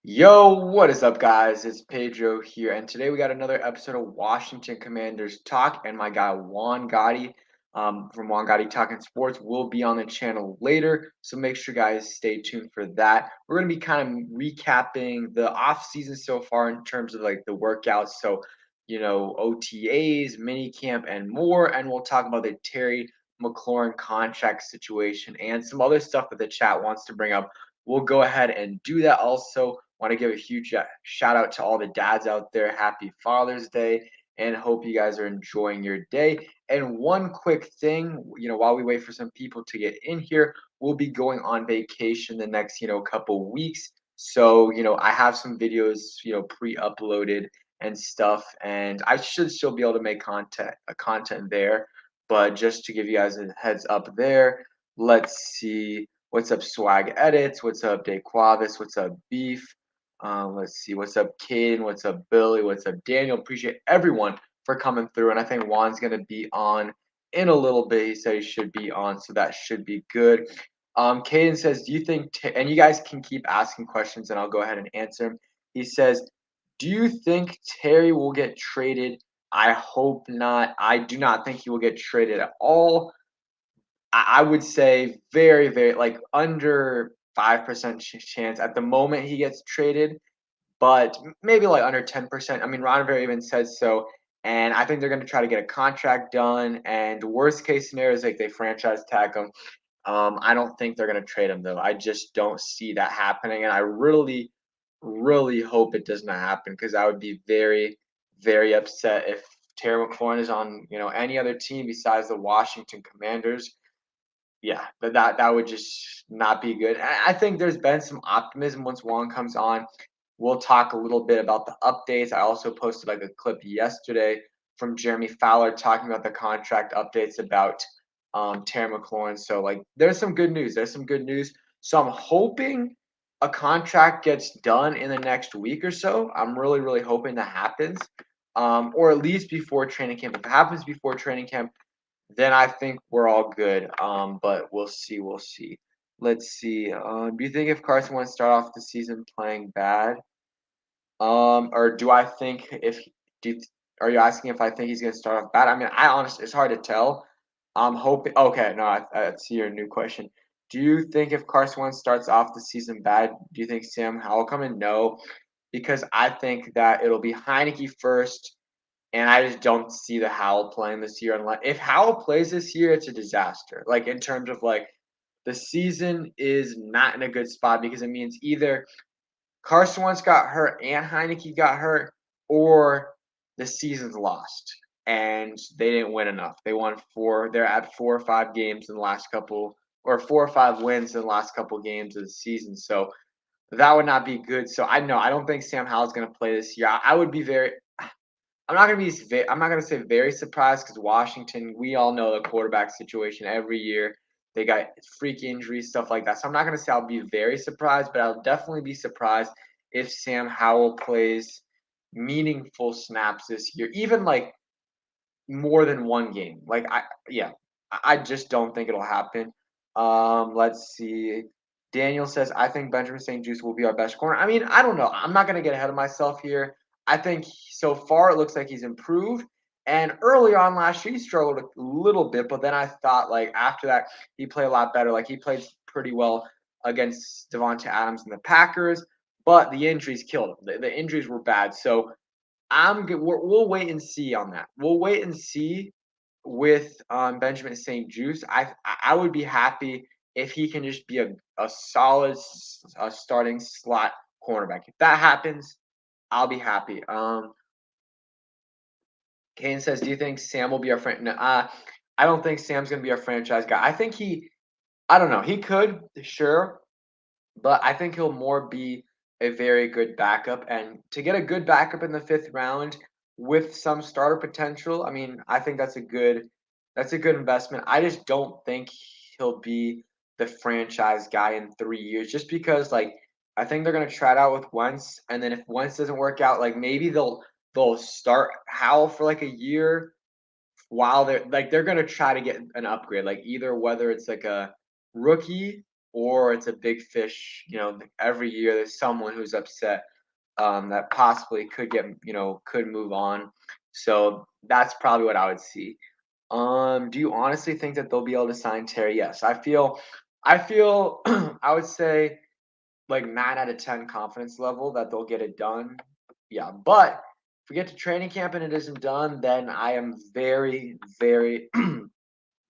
Yo, what is up, guys? It's Pedro here, and today we got another episode of Washington Commanders Talk, and my guy Juan Gotti from Juan Gotti Talking Sports will be on the channel later, so make sure guys stay tuned for that. We're gonna be kind of recapping the off season so far in terms of like the workouts, so OTAs, mini camp, and more, and we'll talk about the Terry Mclaurin contract situation and some other stuff that the chat wants to bring up. We'll go ahead and do that also. Want to give a huge shout out to all the dads out there. Happy Father's Day, and hope you guys are enjoying your day. And one quick thing, while we wait for some people to get in here, we'll be going on vacation the next, couple weeks. So, I have some videos, pre-uploaded and stuff, and I should still be able to make content there. But just to give you guys a heads up there, let's see. What's up, Swag Edits? What's up, Daquavis? What's up, Beef? Let's see. What's up, Caden? What's up, Billy? What's up, Daniel? Appreciate everyone for coming through. And I think Juan's going to be on in a little bit. He said he should be on, so that should be good. Caden says, do you think, and you guys can keep asking questions and I'll go ahead and answer them. He says, do you think Terry will get traded? I hope not. I do not think he will get traded at all. I would say very, very like under 5% chance at the moment he gets traded, but maybe like under 10%. I mean, Rivalry even says so. And I think they're going to try to get a contract done. And worst case scenario is like they franchise tag him. I don't think they're going to trade him though. I just don't see that happening. And I really, really hope it does not happen because I would be very, very upset if Terry McLaurin is on any other team besides the Washington Commanders. Yeah, that would just not be good. I think there's been some optimism once Juan comes on. We'll talk a little bit about the updates. I also posted like a clip yesterday from Jeremy Fowler talking about the contract updates about Terry McLaurin. So like there's some good news. There's some good news. So I'm hoping a contract gets done in the next week or so. I'm really, really hoping that happens. Or at least before training camp. If it happens before training camp, then I think we're all good. But we'll see. We'll see. Let's see. Do you think if Carson wants to start off the season playing bad, or do I think if do you, are you asking if I think he's going to start off bad? I mean, I honestly, it's hard to tell. I'm hoping. Okay, no, I see your new question. Do you think if Carson Wentz starts off the season bad, do you think Sam Howell will come in? No, because I think that it'll be Heineke first, and I just don't see the Howell playing this year. Unless if Howell plays this year, it's a disaster. Like in terms of like the season is not in a good spot because it means either Carson Wentz got hurt and Heineke got hurt, or the season's lost and they didn't win enough. They won four. They're at 4 or 5 games in the last couple, or 4 or 5 wins in the last couple games of the season. So that would not be good. So I know I don't think Sam Howell's going to play this year. I would be very. I'm not going to be. I'm not going to say very surprised because Washington. We all know the quarterback situation every year. They got freak injuries, stuff like that. So I'm not going to say I'll be very surprised, but I'll definitely be surprised if Sam Howell plays meaningful snaps this year, even like more than one game. Like I just don't think it'll happen. Let's see. Daniel says, I think Benjamin St. Juste will be our best corner. I mean, I don't know. I'm not going to get ahead of myself here. I think so far it looks like he's improved. And early on last year, he struggled a little bit, but then I thought like after that, he played a lot better. Like he played pretty well against Devonta Adams and the Packers, but the injuries killed him. The injuries were bad. So I'm good. We'll wait and see on that. We'll wait and see with Benjamin St. Juste. I would be happy if he can just be a solid starting slot cornerback. If that happens, I'll be happy. Kane says, "Do you think Sam will be our friend?" No, I don't think Sam's gonna be our franchise guy. I think he. I don't know. He could, sure, but I think he'll more be a very good backup. And to get a good backup in the 5th round with some starter potential, I mean, I think that's a good investment. I just don't think he'll be the franchise guy in 3 years, just because like I think they're gonna try it out with Wentz, and then if Wentz doesn't work out, like maybe they'll start Howell for like a year while they're gonna try to get an upgrade, like either whether it's like a rookie or it's a big fish. Every year there's someone who's upset that possibly could move on. So that's probably what I would see. Do you honestly think that they'll be able to sign Terry? Yes, I feel, I would say like 9 out of 10 confidence level that they'll get it done. Yeah, but if we get to training camp and it isn't done, then I am very, very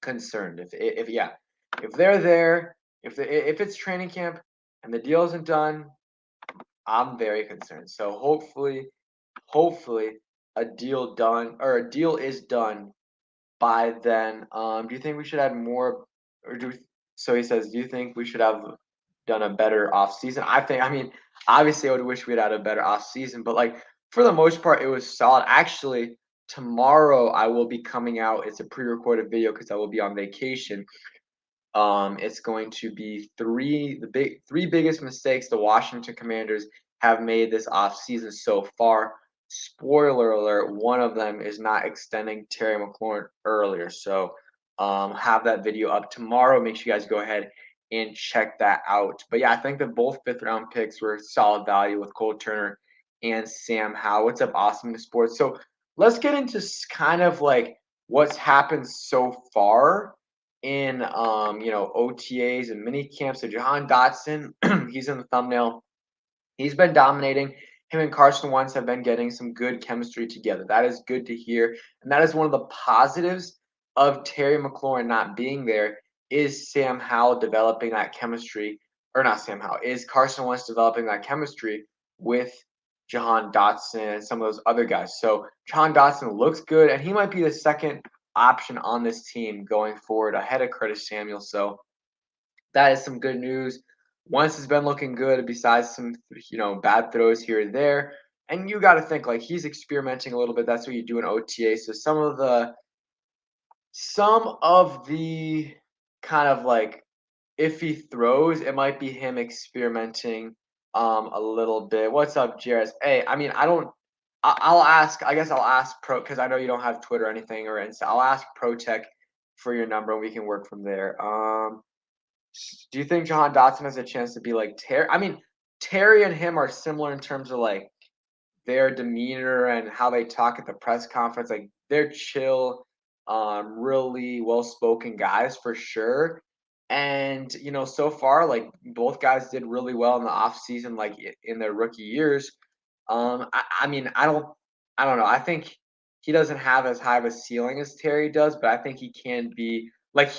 concerned. If they're there, if it's training camp and the deal isn't done, I'm very concerned. So hopefully a deal is done by then. Do you think we should add more, or so he says, do you think we should have done a better off season? I mean, obviously I would wish we'd had a better off season, but like for the most part, it was solid. Actually, tomorrow I will be coming out. It's a pre-recorded video because I will be on vacation. It's going to be three biggest mistakes the Washington Commanders have made this offseason so far. Spoiler alert, one of them is not extending Terry McLaurin earlier. So have that video up tomorrow. Make sure you guys go ahead and check that out. But yeah, I think that both fifth round picks were solid value with Cole Turner and Sam Howell. What's up, Awesome Sports? So let's get into kind of like what's happened so far in OTAs and mini camps. So Jahan Dotson, he's in the thumbnail. He's been dominating. Him and Carson Wentz have been getting some good chemistry together. That is good to hear. And that is one of the positives of Terry McLaurin not being there is Sam Howell developing that chemistry, or not Sam Howell, is Carson Wentz developing that chemistry with Jahan Dotson and some of those other guys. So Jahan Dotson looks good, and he might be the second option on this team going forward ahead of Curtis Samuel. So that is some good news. Wentz has been looking good besides some, bad throws here and there. And you got to think like he's experimenting a little bit. That's what you do in OTA. So some of the kind of like iffy throws, it might be him experimenting a little bit. What's up, Jairus? Hey, I mean, I don't. I'll ask. I guess I'll ask Pro because I know you don't have Twitter or anything or Insta. I'll ask Pro Tech for your number and we can work from there. Do you think Jahan Dotson has a chance to be like Terry? I mean, Terry and him are similar in terms of like their demeanor and how they talk at the press conference. Like they're chill, really well spoken guys for sure. And so far, like both guys did really well in the off season, like in their rookie years. I mean, I don't know. I think he doesn't have as high of a ceiling as Terry does, but I think he can be like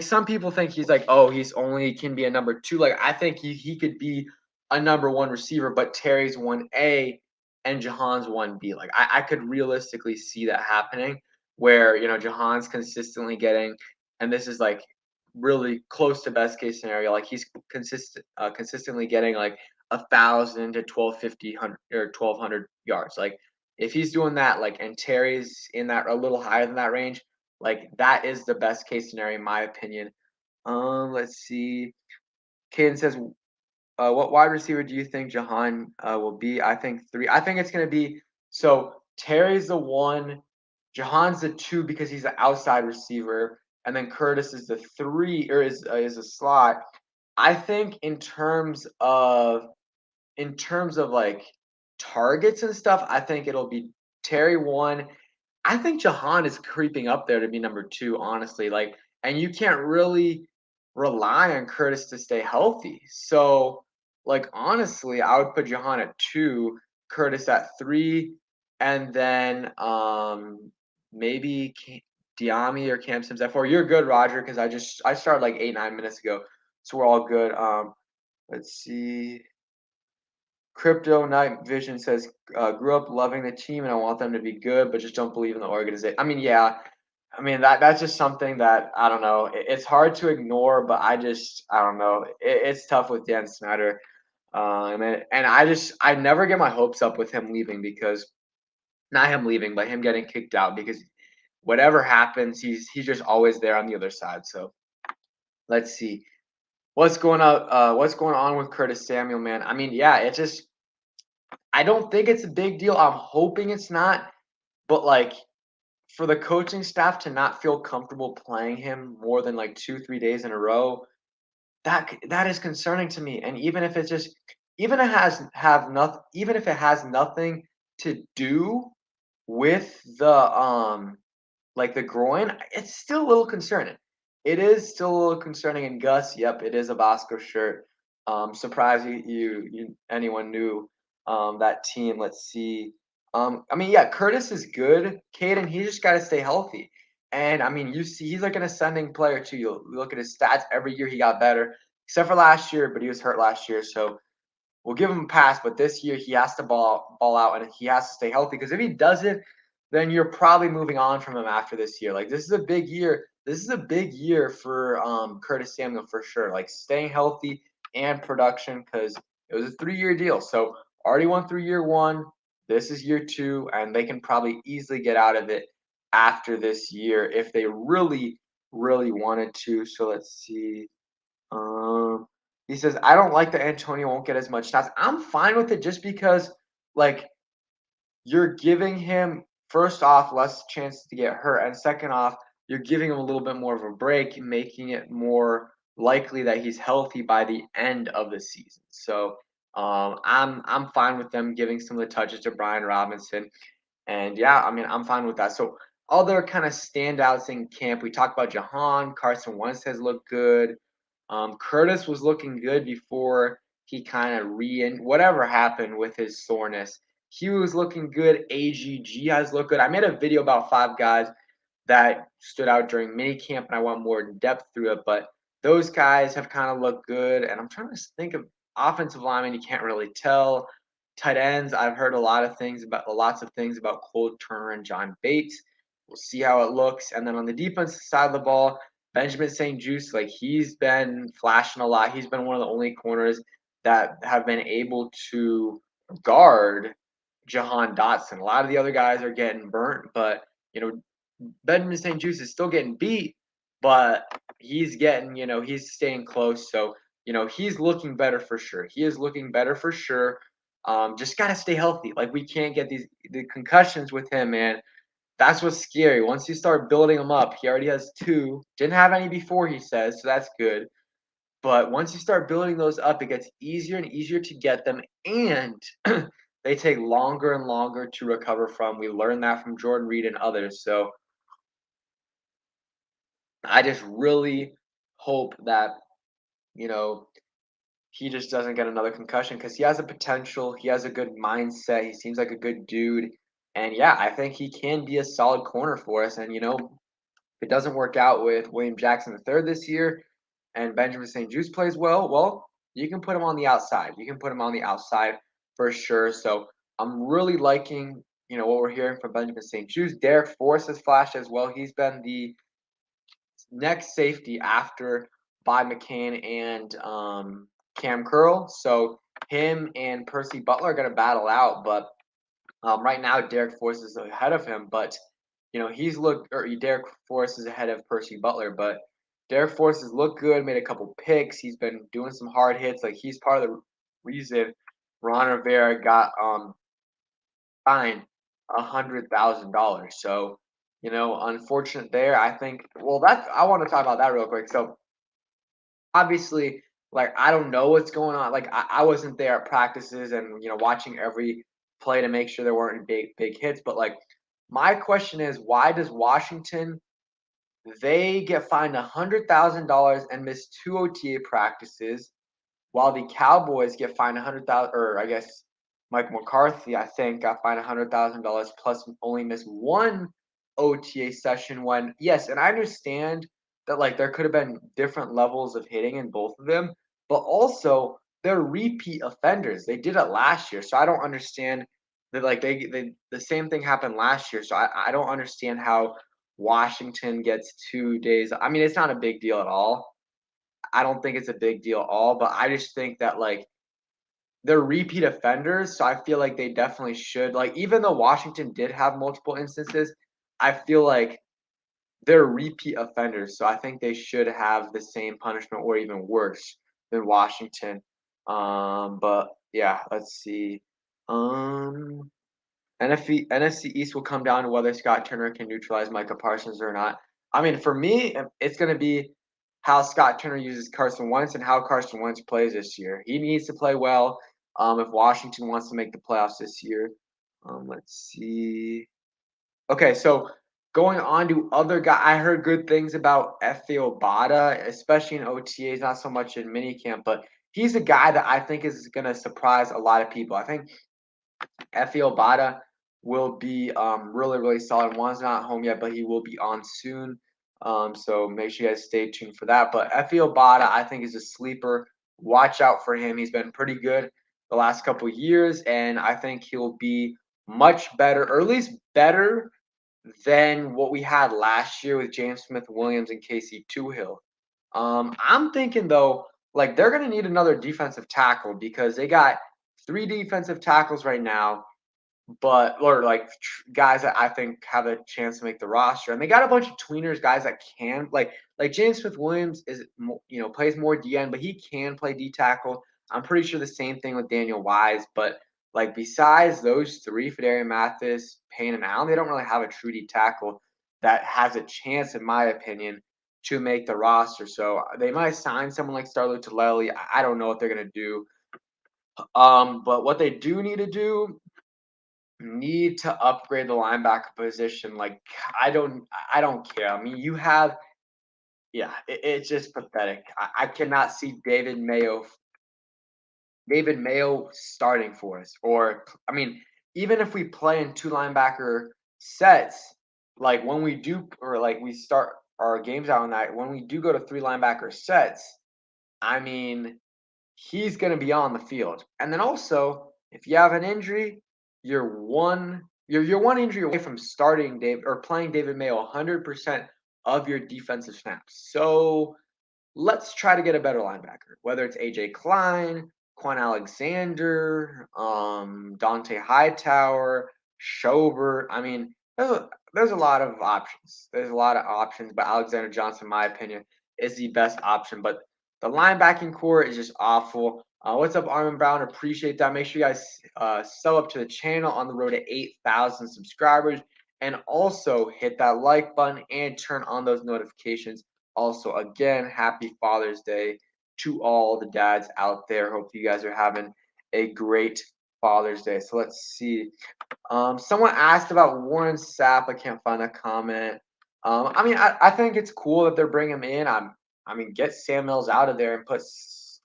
some people think he's like, oh, he's only can be a number two. Like I think he could be a number one receiver, but Terry's 1A and Jahan's 1B. Like I could realistically see that happening where, Jahan's consistently getting, and this is like really close to best case scenario, like he's consistently getting like 1,000 to 1,250 or 1,200 yards. Like if he's doing that, like and Terry's in that a little higher than that range, like that is the best case scenario in my opinion. Let's see. Caden says, what wide receiver do you think Jahan will be? I think three. I think it's going to be so Terry's the one, Jahan's the two because he's the outside receiver, and then Curtis is the three or is a slot. I think in terms of like targets and stuff, I think it'll be Terry one. I think Jahan is creeping up there to be number two, honestly. Like, and you can't really rely on Curtis to stay healthy. So, like, honestly, I would put Jahan at two, Curtis at three, and then maybe Diami or Cam Sims at four. You're good, Roger, because I started like 8-9 minutes ago, so we're all good. Let's see. Crypto Night Vision says, grew up loving the team and I want them to be good, but just don't believe in the organization. I mean, yeah. I mean, that's just something that I don't know. It's hard to ignore, but I don't know. It's tough with Dan Snyder. And I never get my hopes up with him leaving because not him leaving, but him getting kicked out because whatever happens, he's just always there on the other side. So let's see. What's going on with Curtis Samuel, man? I mean, yeah, I don't think it's a big deal. I'm hoping it's not, but like for the coaching staff to not feel comfortable playing him more than like 2-3 days in a row, that is concerning to me. And even if it's just, even if it has nothing to do with like the groin, it's still a little concerning. It is still a little concerning. And Gus, yep, it is a Bosco shirt. Surprised anyone knew that team. Let's see. I mean, yeah, Curtis is good. Caden, he just got to stay healthy. And I mean, you see, he's like an ascending player too. You look at his stats every year; he got better, except for last year. But he was hurt last year, so we'll give him a pass. But this year, he has to ball out, and he has to stay healthy. Because if he doesn't, then you're probably moving on from him after this year. Like this is a big year. This is a big year for Curtis Samuel for sure. Like staying healthy and production because it was a 3-year deal. So already won through year one. This is year two, and they can probably easily get out of it after this year if they really, really wanted to. So let's see. Um, he says, I don't like that Antonio won't get as much stats. I'm fine with it just because, like, you're giving him, first off, less chances to get hurt. And second off, you're giving him a little bit more of a break, making it more likely that he's healthy by the end of the season. So I'm fine with them giving some of the touches to Brian Robinson. And yeah, I mean, I'm fine with that. So other kind of standouts in camp, we talked about Jahan. Carson Wentz has looked good. Curtis was looking good before he kind of whatever happened with his soreness. He was looking good. AGG has looked good. I made a video about 5 guys that stood out during mini camp, and I went more in depth through it. But those guys have kind of looked good. And I'm trying to think of offensive linemen. You can't really tell. Tight ends, I've heard lots of things about Cole Turner and John Bates. We'll see how it looks. And then on the defensive side of the ball, Benjamin St. Juste, like he's been flashing a lot. He's been one of the only corners that have been able to guard Jahan Dotson. A lot of the other guys are getting burnt, but you know, Benjamin St. Juste is still getting beat, but he's staying close. So, he's looking better for sure. He is looking better for sure. Just got to stay healthy. Like, we can't get the concussions with him, man. That's what's scary. Once you start building him up, he already has 2. Didn't have any before, he says, so that's good. But once you start building those up, it gets easier and easier to get them, and they take longer and longer to recover from. We learned that from Jordan Reed and others. So I just really hope that, you know, he just doesn't get another concussion because he has a potential. He has a good mindset. He seems like a good dude. And yeah, I think he can be a solid corner for us. And, if it doesn't work out with William Jackson III this year and Benjamin St. Juste plays well, you can put him on the outside. You can put him on the outside for sure. So I'm really liking, what we're hearing from Benjamin St. Juste. Derek Forrest has flashed as well. He's been the next safety after Bob McCain and Cam Curl. So him and Percy Butler are going to battle out. But right now, Derek Forrest is ahead of him. But Derek Forrest is ahead of Percy Butler. But Derek Forrest has looked good, made a couple picks. He's been doing some hard hits. Like he's part of the reason Ron Rivera got fined $100,000. So unfortunate there. I think. Well, I want to talk about that real quick. So obviously, like I don't know what's going on. Like I wasn't there at practices and watching every play to make sure there weren't big hits. But like my question is, why does Washington they get fined $100,000 and miss 2 OTA practices, while the Cowboys get fined 100,000, or I guess Mike McCarthy, I think, got fined $100,000 plus only missed 1 OTA session. When yes, and I understand that like there could have been different levels of hitting in both of them, but also they're repeat offenders. They did it last year, so I don't understand that like they the same thing happened last year. So I don't understand how Washington gets 2 days. I mean, it's not a big deal at all. I don't think it's a big deal at all, but I just think that like they're repeat offenders, so I feel like they definitely should. Like even though Washington did have multiple instances, I feel like they're repeat offenders, so I think they should have the same punishment or even worse than Washington. But yeah, let's see. Um, NFC East will come down to whether Scott Turner can neutralize Micah Parsons or not. I mean, for me, it's going to be how Scott Turner uses Carson Wentz and how Carson Wentz plays this year. He needs to play well if Washington wants to make the playoffs this year. Let's see. Okay, so going on to other guy, I heard good things about Efe Obada, especially in OTAs, not so much in minicamp, but he's a guy that I think is going to surprise a lot of people. I think Efe Obada will be really, really solid. Juan's not home yet, but he will be on soon. So make sure you guys stay tuned for that. But Efe Obada, I think, is a sleeper. Watch out for him. He's been pretty good the last couple years, and I think he'll be much better, or at least better than what we had last year with James Smith-Williams and Casey Toohill. I'm thinking though, like they're gonna need another defensive tackle because they got three defensive tackles right now, but or like guys that I think have a chance to make the roster, and they got a bunch of tweeners, guys that can like James Smith-Williams is plays more DN, but he can play D tackle. I'm pretty sure the same thing with Daniel Wise, but like besides those three, Fedarian Mathis, Payne, and Allen, they don't really have a true D tackle that has a chance, in my opinion, to make the roster. So they might sign someone like Starlo Tuleli. I don't know what they're gonna do. But what they do need to upgrade the linebacker position. Like I don't care. I mean, you have it's just pathetic. I cannot see David Mayo starting for us. Or I mean, even if we play in two linebacker sets, like when we do or like we start our games out on that, when we do go to three linebacker sets, I mean, he's going to be on the field. And then also, if you have an injury, you're one injury away from starting Dave or playing David Mayo 100% of your defensive snaps. So let's try to get a better linebacker, whether it's AJ Klein, Quan Alexander, Dante Hightower, Schobert. I mean, there's a lot of options. There's a lot of options, but Alexander Johnson, in my opinion, is the best option. But the linebacking core is just awful. What's up, Armin Brown? Appreciate that. Make sure you guys sub up to the channel on the road to 8,000 subscribers. And also hit that like button and turn on those notifications. Also, again, happy Father's Day to all the dads out there. Hope you guys are having a great Father's Day. So let's see. Someone asked about Warren Sapp. I can't find a comment. I mean, I think it's cool that they're bringing him in. I mean, get Sam Mills out of there and put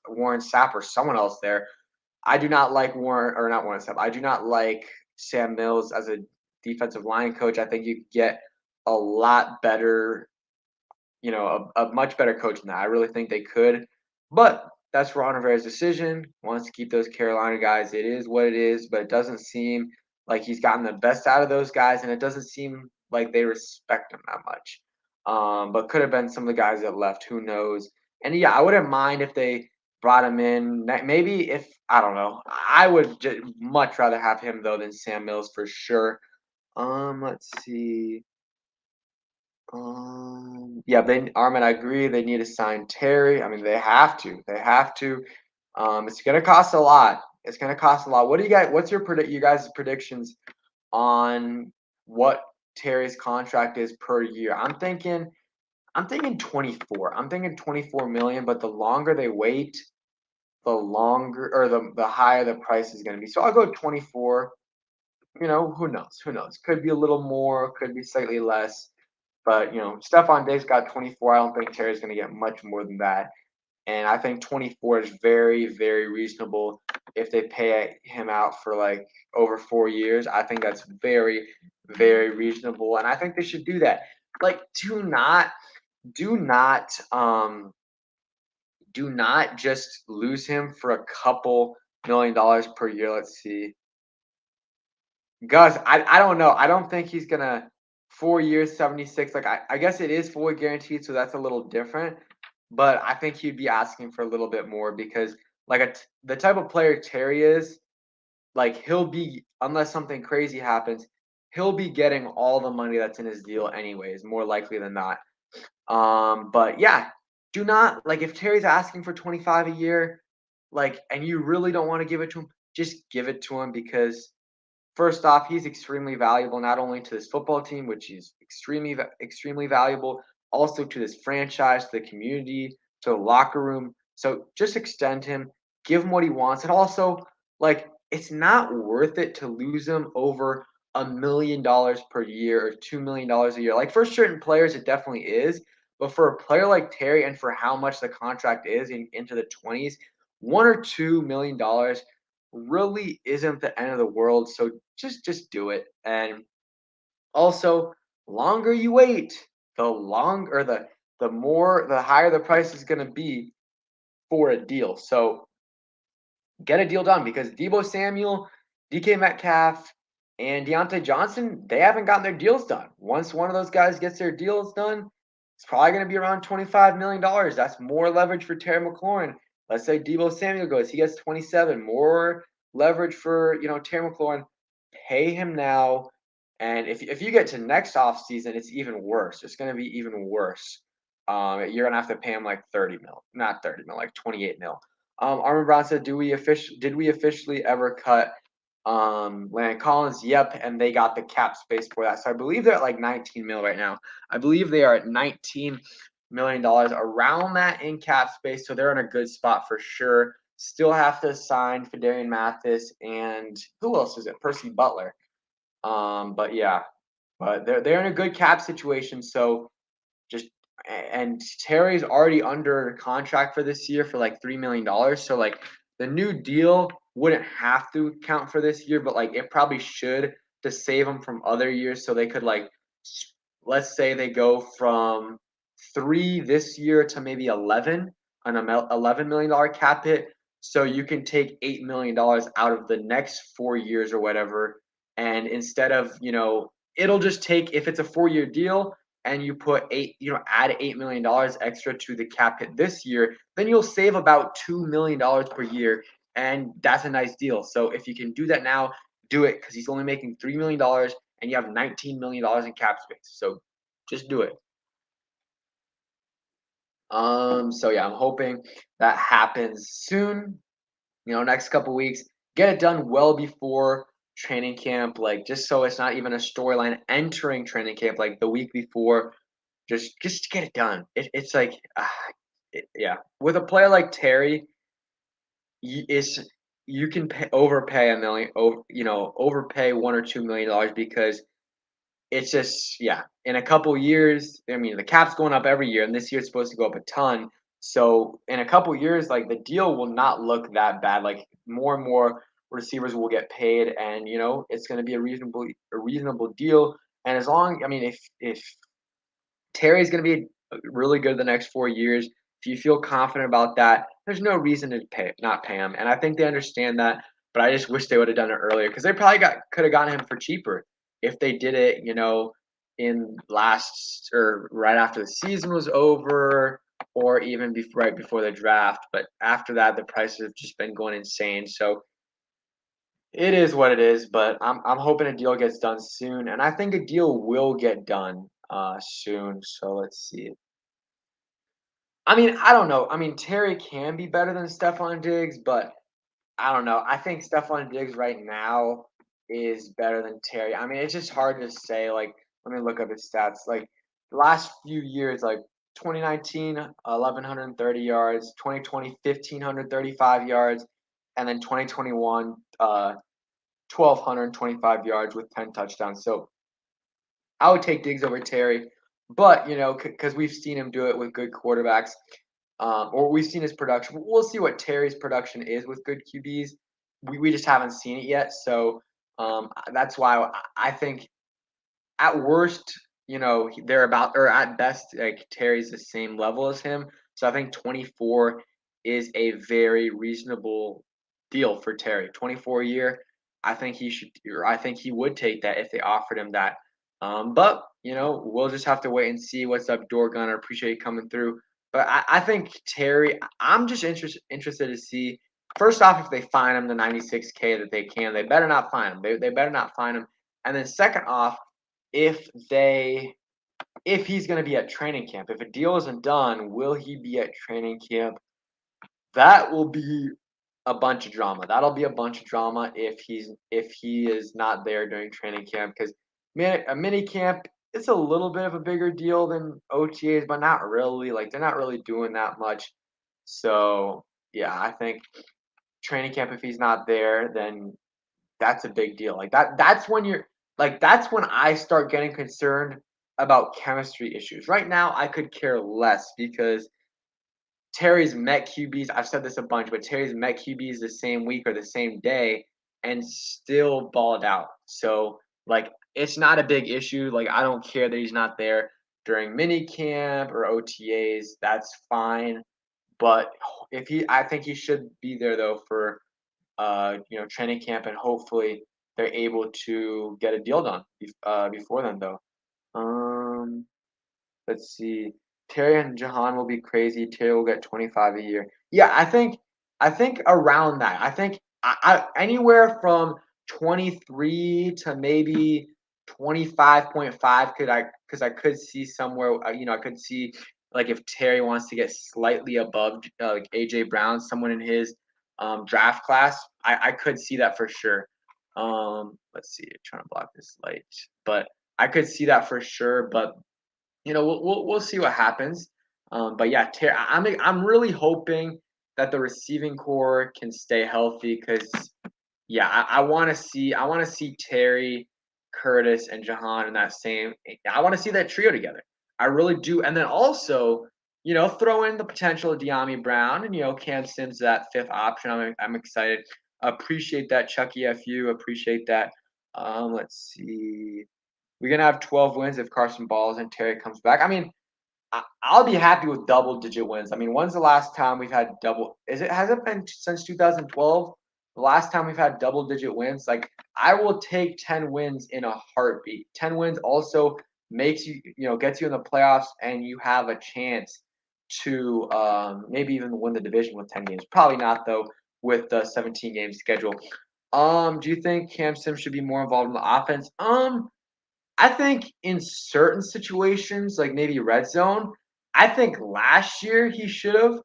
Warren Sapp or someone else there. I do not like not Warren Sapp. I do not like Sam Mills as a defensive line coach. I think you get a lot better, a much better coach than that. I really think they could, but that's Ron Rivera's decision. Wants to keep those Carolina guys. It is what it is, but it doesn't seem like he's gotten the best out of those guys, and it doesn't seem like they respect him that much. But could have been some of the guys that left. Who knows? And yeah, I wouldn't mind if they brought him in. Maybe if I don't know, I would much rather have him though than Sam Mills for sure. Let's see. Yeah, Armin, I agree. They need to sign Terry. I mean, they have to. They have to. It's gonna cost a lot. It's gonna cost a lot. What do you guys? What's you guys' predictions on what Terry's contract is per year? I'm thinking 24. I'm thinking 24 million. But the longer they wait, the longer or the higher the price is gonna be. So I'll go 24. Who knows? Who knows? Could be a little more. Could be slightly less. But Stephon Diggs got 24. I don't think Terry's going to get much more than that. And I think 24 is very, very reasonable if they pay him out for like over 4 years. I think that's very, very reasonable. And I think they should do that. Like, do not just lose him for a couple $1,000,000 per year. Let's see. Gus, I don't know. I don't think he's gonna 4 years, 76. Like I guess it is fully guaranteed, so that's a little different. But I think he'd be asking for a little bit more because the type of player Terry is, like he'll be unless something crazy happens, he'll be getting all the money that's in his deal anyways, more likely than not. But yeah, do not like if Terry's asking for 25 a year, like, and you really don't want to give it to him, just give it to him because first off, he's extremely valuable not only to this football team, which is extremely valuable, also to this franchise, to the community, to the locker room. So just extend him, give him what he wants, and also like it's not worth it to lose him over $1 million per year or $2 million a year. Like for certain players, it definitely is, but for a player like Terry and for how much the contract is into the 20s, $1 or $2 million really isn't the end of the world. So just do it. And also, longer you wait, the longer the higher the price is going to be for a deal. So get a deal done because Debo Samuel, DK Metcalf, and Deontay Johnson, they haven't gotten their deals done. Once one of those guys gets their deals done, it's probably going to be around $25 million. That's more leverage for Terry McLaurin. Let's say Debo Samuel goes, he gets 27, more leverage for Terry McLaurin. Pay him now, and if you get to next offseason, it's even worse. It's going to be even worse. You're gonna have to pay him like 30 mil, not 30 mil, like 28 mil. Armin Brown said, did we officially ever cut Landon Collins? Yep, and they got the cap space for that. So I believe they're at like 19 mil right now. I believe they are at $19 million, around that in cap space. So they're in a good spot for sure. Still have to sign Fedarian Mathis and who else is it? Percy Butler. But yeah, but they're in a good cap situation. So just and Terry's already under contract for this year for like $3 million. So like the new deal wouldn't have to count for this year, but like it probably should to save them from other years. So they could like let's say they go from 3 this year to maybe 11 on a $11 million cap hit. So you can take $8 million out of the next 4 years or whatever, and instead of it'll just take if it's a 4 year deal and you put add $8 million extra to the cap hit this year, then you'll save about $2 million per year, and that's a nice deal. So if you can do that now, do it because he's only making $3 million, and you have $19 million in cap space. So just do it. So yeah, I'm hoping that happens soon. Next couple weeks, get it done well before training camp, like just so it's not even a storyline entering training camp, like the week before. Just get it done. It's like, yeah. With a player like Terry, it's you can overpay a million, overpay $1 or $2 million because it's just yeah. In a couple years, I mean, the cap's going up every year, and this year's supposed to go up a ton. So in a couple years, like the deal will not look that bad. Like more and more receivers will get paid, and it's going to be a reasonable deal. And as long, I mean, if Terry's going to be really good the next 4 years. If you feel confident about that, there's no reason to not pay him. And I think they understand that. But I just wish they would have done it earlier because they probably could have gotten him for cheaper if they did it, in last or right after the season was over, or even right before the draft. But after that, the prices have just been going insane. So it is what it is, but I'm hoping a deal gets done soon, and I think a deal will get done soon. So let's see. I mean, I don't know. I mean, Terry can be better than Stephon Diggs, but I don't know. I think Stephon Diggs right now is better than Terry. I mean, it's just hard to say. Like, let me look up his stats. Like, the last few years, like 2019, 1,130 yards, 2020, 1,535 yards, and then 2021, 1,225 yards with 10 touchdowns. So I would take Diggs over Terry, but because we've seen him do it with good quarterbacks, or we've seen his production. We'll see what Terry's production is with good QBs. We just haven't seen it yet, so that's why I think at worst, they're about, or at best, like Terry's the same level as him. So I think 24 is a very reasonable deal for Terry. 24 year, I think he should, or I think he would take that if they offered him that. But we'll just have to wait and see what's up, Door Gunner. Appreciate you coming through. But I think Terry, I'm just interested to see. First off, if they fine him the 96K that they can, they better not fine him. They better not fine him. And then second off, if he's going to be at training camp. If a deal isn't done, will he be at training camp? That will be a bunch of drama. That'll be a bunch of drama if he is not there during training camp because a mini camp it's a little bit of a bigger deal than OTAs, but not really. Like they're not really doing that much. So yeah, I think training camp, if he's not there, then that's a big deal. Like that's when you're like that's when I start getting concerned about chemistry issues. Right now, I could care less because Terry's met QBs. I've said this a bunch, but Terry's met QBs the same week or the same day and still balled out. So like it's not a big issue. Like I don't care that he's not there during mini camp or OTAs. That's fine. But if he I think he should be there though for training camp, and hopefully they're able to get a deal done before then, though. Um, let's see. Terry and Jahan will be crazy. Terry will get 25 a year. Yeah, I think around that. I think I anywhere from 23 to maybe 25.5 could I because I could see somewhere I could see like if Terry wants to get slightly above like AJ Brown, someone in his draft class, I could see that for sure. Let's see, trying to block this light, but I could see that for sure. But we'll see what happens. But yeah, I'm really hoping that the receiving core can stay healthy because yeah, I want to see Terry, Curtis, and Jahan in that same. I want to see that trio together. I really do, and then also throw in the potential of De'Ami Brown and Cam Sims that fifth option. I'm excited. Appreciate that, Chucky FU. Appreciate that. Let's see. We're gonna have 12 wins if Carson Balls and Terry comes back. I mean, I'll be happy with double-digit wins. I mean, when's the last time we've had double? Has it been since 2012? The last time we've had double-digit wins. Like I will take 10 wins in a heartbeat. 10 wins also makes gets you in the playoffs, and you have a chance to maybe even win the division with 10 games. Probably not though with the 17 game schedule. Do you think Cam Sims should be more involved in the offense? I think in certain situations, like maybe red zone, I think last year he should have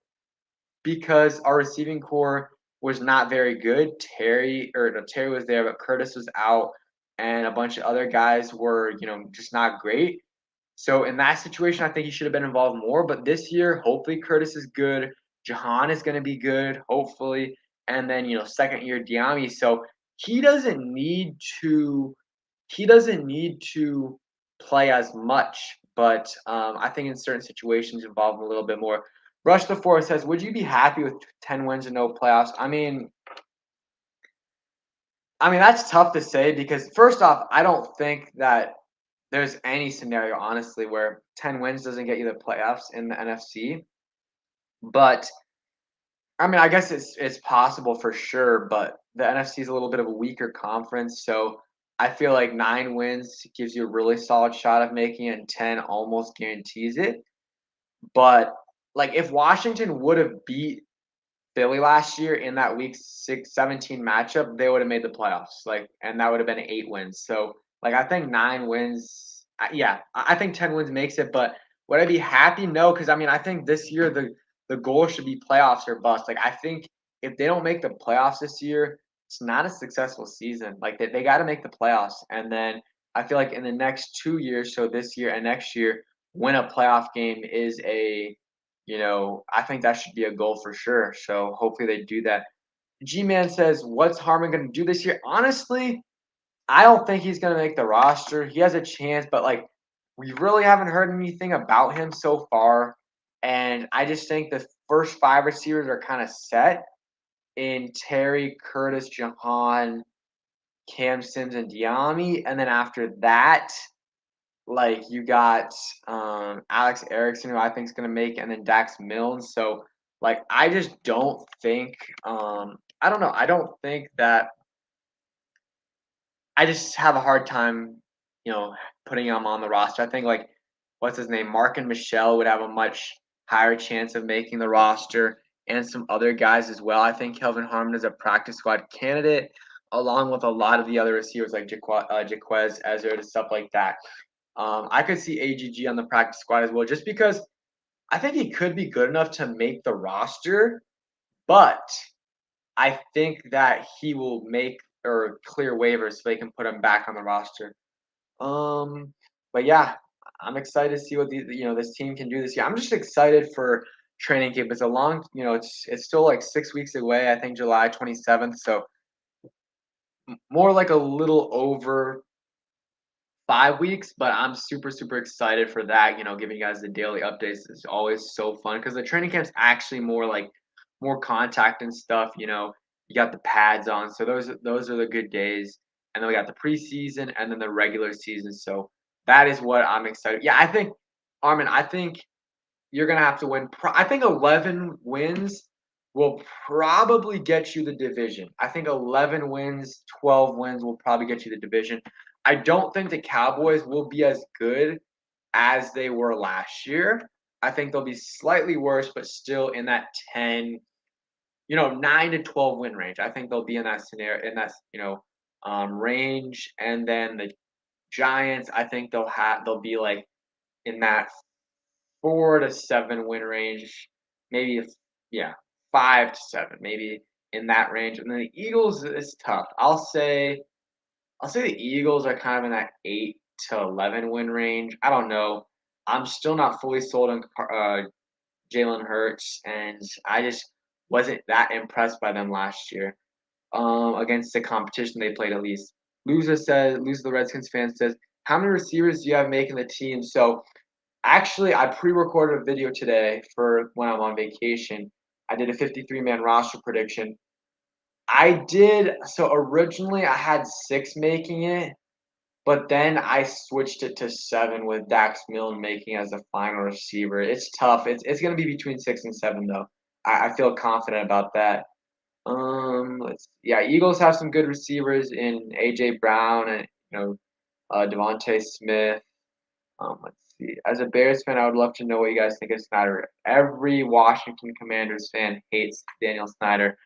because our receiving core was not very good. Terry or no, Terry was there, but Curtis was out, and a bunch of other guys were, just not great. So in that situation, I think he should have been involved more. But this year, hopefully Curtis is good. Jahan is going to be good, hopefully, and then second year Diami. So he doesn't need to he doesn't need to play as much, but I think in certain situations involve him a little bit more. Rush the Four says, "Would you be happy with 10 wins and no playoffs?" I mean that's tough to say because first off, I don't think that there's any scenario honestly where 10 wins doesn't get you the playoffs in the NFC. But I mean, I guess it's possible for sure, but the NFC is a little bit of a weaker conference, so I feel like 9 wins gives you a really solid shot of making it, and 10 almost guarantees it. But like if Washington would have beat Philly last year in that week 17 matchup, they would have made the playoffs. Like, and that would have been 8 wins. So like I think 9 wins, yeah, I think 10 wins makes it. But would I be happy? No, because I mean I think this year the goal should be playoffs or bust. Like I think if they don't make the playoffs this year, it's not a successful season. Like they got to make the playoffs, and then I feel like in the next 2 years, so this year and next year, win a playoff game is I think that should be a goal for sure. So hopefully they do that. G Man says, "What's Harmon going to do this year?" Honestly, I don't think he's going to make the roster. He has a chance, but like we really haven't heard anything about him so far. And I just think the first five receivers are kind of set in Terry, Curtis, Jahan, Cam Sims, and Diami. And then after that, like you got Alex Erickson, who I think is going to make, and then Dax Milne. So like I just don't think I don't know. I don't think that I just have a hard time, you know, putting him on the roster. I think like what's his name, Mark and Michelle would have a much higher chance of making the roster, and some other guys as well. I think Kelvin Harmon is a practice squad candidate, along with a lot of the other receivers like Jaquez, Ezra, and stuff like that. I could see AGG on the practice squad as well, just because I think he could be good enough to make the roster, but I think that he will make or clear waivers so they can put him back on the roster. Um, but yeah, I'm excited to see what this team can do this year. I'm just excited for training camp. It's a long, it's still like 6 weeks away. I think July 27th. So more like a little over 5 weeks, but I'm super, super excited for that. Giving you guys the daily updates is always so fun because the training camp's actually more contact and stuff. You got the pads on, so those are the good days. And then we got the preseason and then the regular season. So that is what I'm excited. Yeah, I think Armin, I think you're gonna have to win. I think 11 wins will probably get you the division. I think 11 wins, 12 wins will probably get you the division. I don't think the Cowboys will be as good as they were last year. I think they'll be slightly worse, but still in that 10, 9 to 12 win range. I think they'll be in that scenario, in that range. And then the Giants, I think they'll be like in that 4 to 7 win range, maybe yeah, 5 to 7, maybe in that range. And then the Eagles is tough. I'll say the Eagles are kind of in that 8 to 11 win range. I don't know. I'm still not fully sold on Jalen Hurts, and I just wasn't that impressed by them last year. Against the competition they played at least. Loser the Redskins fan says, how many receivers do you have making the team? So actually, I pre-recorded a video today for when I'm on vacation. I did a 53-man roster prediction. So originally I had 6 making it, but then I switched it to 7 with Dax Milne making as the final receiver. It's tough. It's gonna be between 6 and 7 though. I feel confident about that. Eagles have some good receivers in AJ Brown and Devontae Smith. Let's see. As a Bears fan, I would love to know what you guys think of Snyder. Every Washington Commanders fan hates Daniel Snyder.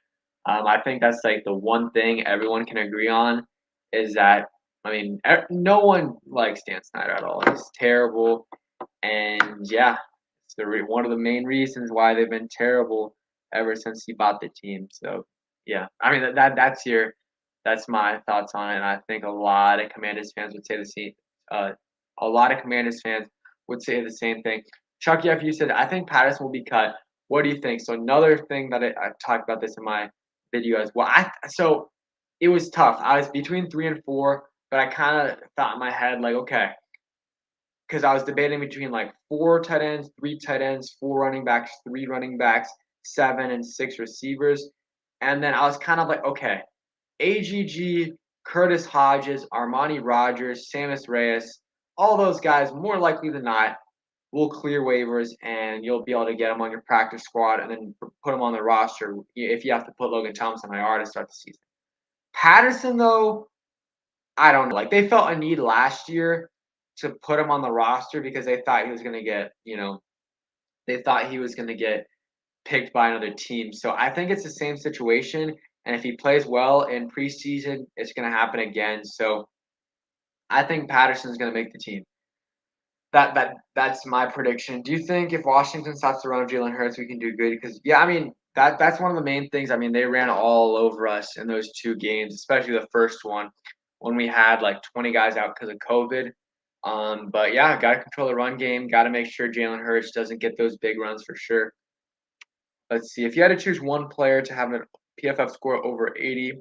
I think that's like the one thing everyone can agree on is that no one likes Dan Snyder at all. He's terrible, and yeah, it's one of the main reasons why they've been terrible ever since he bought the team. So yeah, that's my thoughts on it. And I think a lot of Commanders fans would say the same. Uh, a lot of Commanders fans would say the same thing. Chucky F, you said I think Patterson will be cut. What do you think? So another thing that I talked about this in my video as well. So it was tough. I was between 3 and 4, but I kind of thought in my head like, okay, because I was debating between like 4 tight ends, 3 tight ends, 4 running backs, 3 running backs, 7 and 6 receivers, and then I was kind of like, okay, AGG, Curtis Hodges, Armani Rogers, Samus Reyes, all those guys more likely than not will clear waivers and you'll be able to get them on your practice squad and then put them on the roster if you have to put Logan Thomas on IR to start the season. Patterson, though, I don't know. Like they felt a need last year to put him on the roster because they thought he was going to get picked by another team. So I think it's the same situation. And if he plays well in preseason, it's going to happen again. So I think Patterson's going to make the team. That's my prediction. Do you think if Washington stops the run of Jalen Hurts, we can do good? Because that's one of the main things. They ran all over us in those 2 games, especially the first one when we had like 20 guys out because of COVID. But yeah, got to control the run game. Got to make sure Jalen Hurts doesn't get those big runs for sure. Let's see. If you had to choose one player to have a PFF score over 80,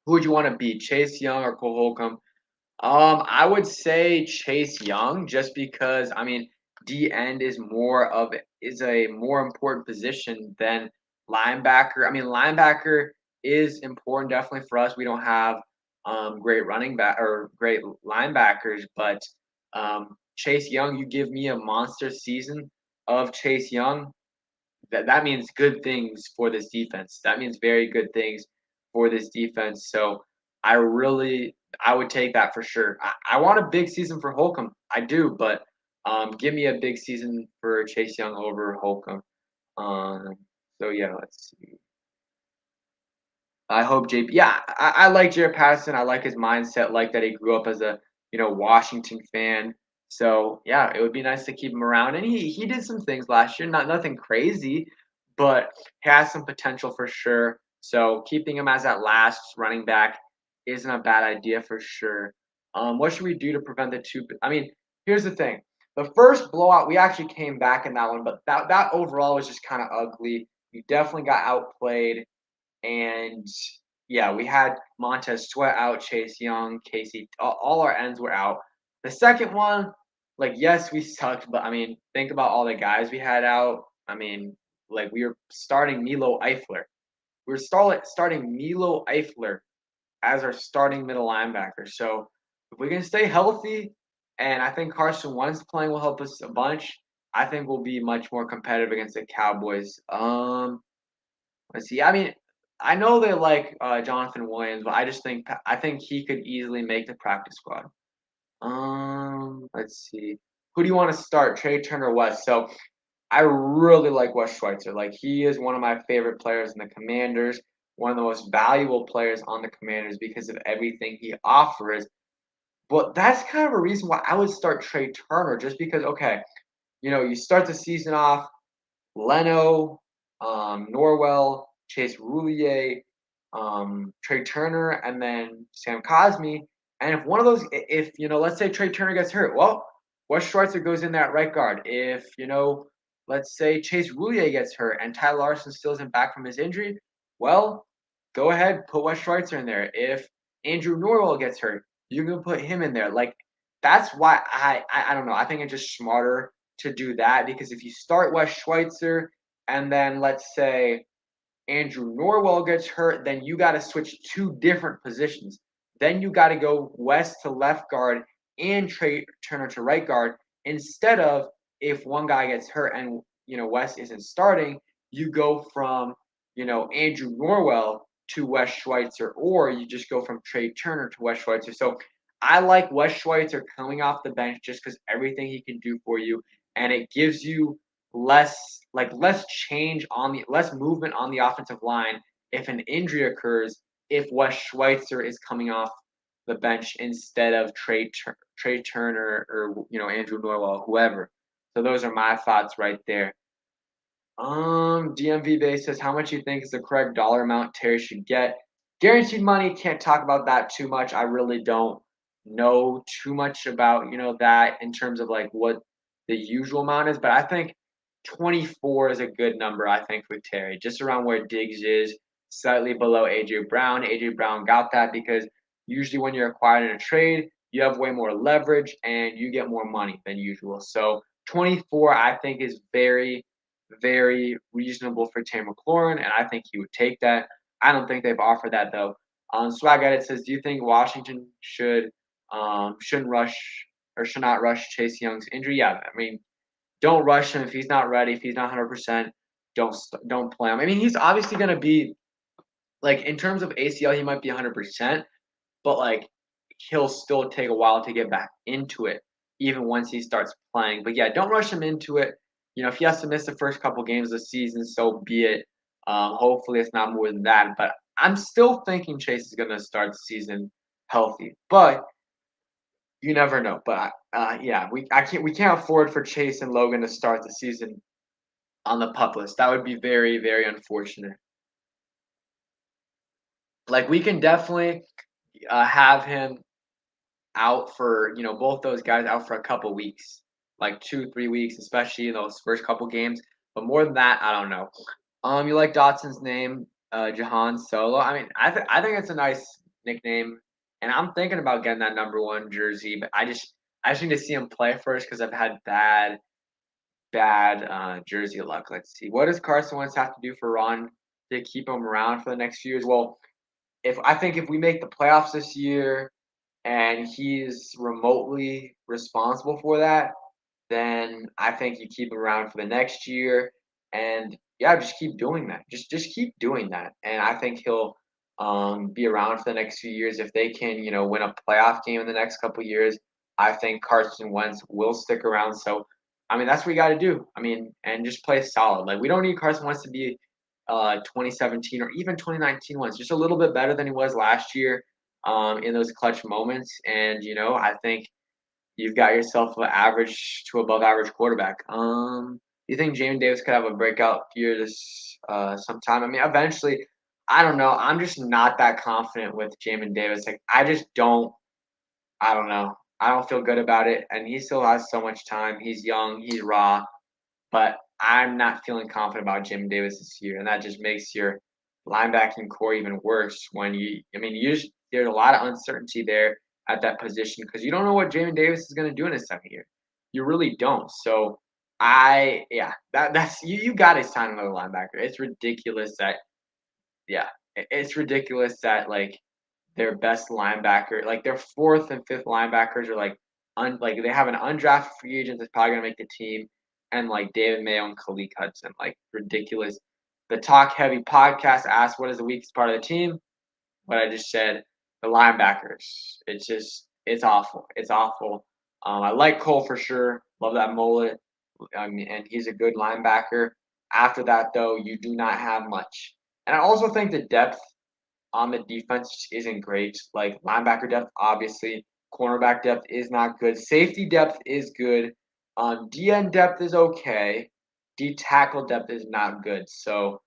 who would you want to be? Chase Young or Cole Holcomb? I would say Chase Young, just because D end is a more important position than linebacker. Linebacker is important definitely for us. We don't have great running back or great linebackers, but Chase Young, you give me a monster season of Chase Young, that means good things for this defense. That means very good things for this defense. So I would take that for sure. I want a big season for Holcomb. I do, but give me a big season for Chase Young over Holcomb. So yeah, let's see. I hope JP. Yeah, I like Jared Patterson. I like his mindset. Like that he grew up as a Washington fan. So yeah, it would be nice to keep him around. And he did some things last year. Nothing crazy, but he has some potential for sure. So keeping him as that last running back isn't a bad idea for sure. What should we do to prevent the two? here's the thing. The first blowout, we actually came back in that one, but that overall was just kind of ugly. We definitely got outplayed, and yeah, we had Montez Sweat out, Chase Young, Casey. All our ends were out. The second one, like yes, we sucked, but I mean, think about all the guys we had out. I mean, like we were starting Milo Eifler. We were starting Milo Eifler as our starting middle linebacker. So if we can stay healthy, and I think Carson Wentz playing will help us a bunch, I think we'll be much more competitive against the Cowboys. Let's see. I mean, I know they like Jonathan Williams, but I think he could easily make the practice squad. Let's see. Who do you want to start, Trey Turner or West? So I really like Wes Schweitzer. Like he is one of my favorite players in the Commanders, one of the most valuable players on the Commanders because of everything he offers. But that's kind of a reason why I would start Trey Turner, just because okay, you start the season off, Leno, Norwell, Chase Roulier, Trey Turner, and then Sam Cosmi. And if one of those, if let's say Trey Turner gets hurt, well, Wes Schweitzer goes in that right guard. If let's say Chase Roulier gets hurt and Ty Larson still isn't back from his injury, well, go ahead, put Wes Schweitzer in there. If Andrew Norwell gets hurt, you can put him in there. Like that's why I don't know. I think it's just smarter to do that because if you start Wes Schweitzer and then let's say Andrew Norwell gets hurt, then you got to switch two different positions. Then you got to go West to left guard and Trey Turner to right guard instead of if one guy gets hurt and West isn't starting, you go from Andrew Norwell to Wes Schweitzer, or you just go from Trey Turner to Wes Schweitzer. So I like Wes Schweitzer coming off the bench just because everything he can do for you, and it gives you less change on the less movement on the offensive line if an injury occurs if Wes Schweitzer is coming off the bench instead of Trey Turner or Andrew Norwell, whoever. So those are my thoughts right there. DMV base says how much you think is the correct dollar amount Terry should get. Guaranteed money, can't talk about that too much. I really don't know too much about that in terms of like what the usual amount is, but I think 24 is a good number. I think with Terry, just around where Diggs is, slightly below AJ Brown. AJ Brown got that because usually when you're acquired in a trade, you have way more leverage and you get more money than usual. So 24, I think, is very very reasonable for Terry Mclaurin, and I think he would take that. I don't think they've offered that though. Swag Edit says, do you think Washington shouldn't rush or should not rush Chase Young's injury? Yeah, I mean, don't rush him if he's not ready, if he's not 100%. Don't play him. I mean, he's obviously going to be like in terms of ACL, he might be 100%, but like he'll still take a while to get back into it, even once he starts playing. But yeah, don't rush him into it. If he has to miss the first couple games of the season, so be it. Hopefully, it's not more than that. But I'm still thinking Chase is going to start the season healthy, but you never know. But yeah, we can't afford for Chase and Logan to start the season on the pup list. That would be very very unfortunate. Like we can definitely have him out for both those guys out for a couple weeks, like 2 3 weeks, especially in those first couple games. But more than that, I don't know. You like Dotson's name, Jahan Solo? I mean, I think it's a nice nickname, and I'm thinking about getting that number 1 jersey, but I just need to see him play first because I've had bad jersey luck. Let's see, what does Carson Wentz have to do for Ron to keep him around for the next few years? Well, if we make the playoffs this year and he's remotely responsible for that, then I think you keep him around for the next year. And yeah, just keep doing that. Just keep doing that. And I think he'll be around for the next few years. If they can, win a playoff game in the next couple years, I think Carson Wentz will stick around. So, I mean, that's what we got to do. I mean, and just play solid. Like we don't need Carson Wentz to be 2017 or even 2019 ones, just a little bit better than he was last year in those clutch moments. And I think you've got yourself an average to above average quarterback. You think Jamin Davis could have a breakout year this sometime? I mean, eventually. I don't know. I'm just not that confident with Jamin Davis. Like, I just don't. I don't know. I don't feel good about it, and he still has so much time. He's young, he's raw, but I'm not feeling confident about Jim Davis this year, and that just makes your linebacking core even worse when there's a lot of uncertainty there at that position because you don't know what Jamin Davis is going to do in his second year. You really don't. So that's you got to sign another linebacker. It's ridiculous that it's ridiculous that like their best linebacker, like their fourth and fifth linebackers are like they have an undrafted free agent that's probably gonna make the team, and like David Mayo and Khalid Hudson, like ridiculous. The Talk Heavy podcast asked what is the weakest part of the team, but I just said the linebackers. It's awful. It's awful. I like Cole for sure. Love that mullet. I mean, and he's a good linebacker. After that, though, you do not have much. And I also think the depth on the defense isn't great. Like linebacker depth, obviously, cornerback depth is not good. Safety depth is good. DN depth is okay. D tackle depth is not good. So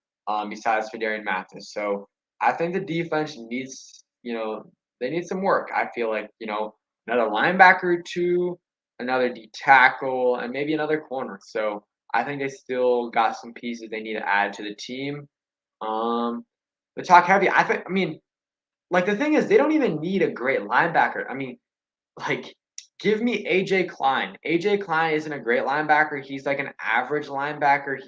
besides Fedarian Mathis, so I think the defense needs they need some work. I feel like another linebacker or two, another D tackle, and maybe another corner. So I think they still got some pieces they need to add to the team. Um, the talk heavy. Like the thing is, they don't even need a great linebacker. Like, give me AJ Klein. AJ Klein isn't a great linebacker. He's like an average linebacker.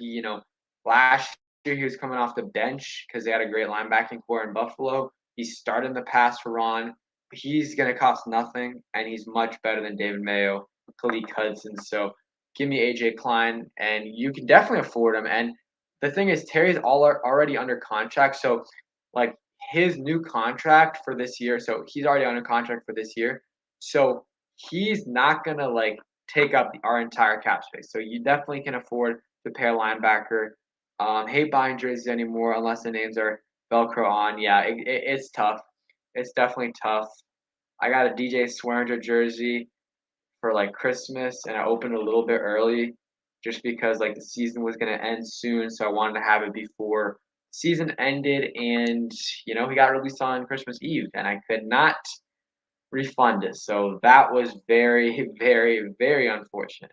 Last year he was coming off the bench because they had a great linebacking core in Buffalo. He's starting the pass for Ron. He's gonna cost nothing, and he's much better than David Mayo, Khalid Hudson. So give me AJ Klein, and you can definitely afford him. And the thing is, Terry's already under contract, so like his new contract for this year. So he's already under contract for this year. So he's not gonna like take up our entire cap space. So you definitely can afford to pay a linebacker. Hate buying jerseys anymore unless the names are Velcro on. Yeah, it's tough. It's definitely tough. I got a DJ Swearinger jersey for like Christmas, and I opened it a little bit early, just because like the season was gonna end soon, so I wanted to have it before season ended, and he got released on Christmas Eve, and I could not refund it. So that was very, very, very unfortunate.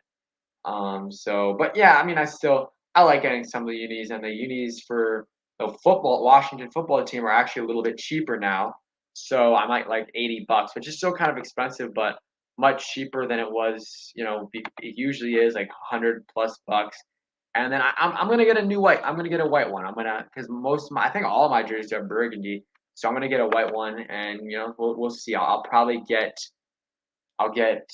But yeah, I like getting some of the unis, and the unis for the Washington football team are actually a little bit cheaper now. So I might like $80, which is still kind of expensive, but much cheaper than it was. It usually is like 100 plus bucks. And then I'm gonna get a new white. I'm gonna get a white one. Because I think all of my jerseys are burgundy, so I'm gonna get a white one, and we'll see. I'll get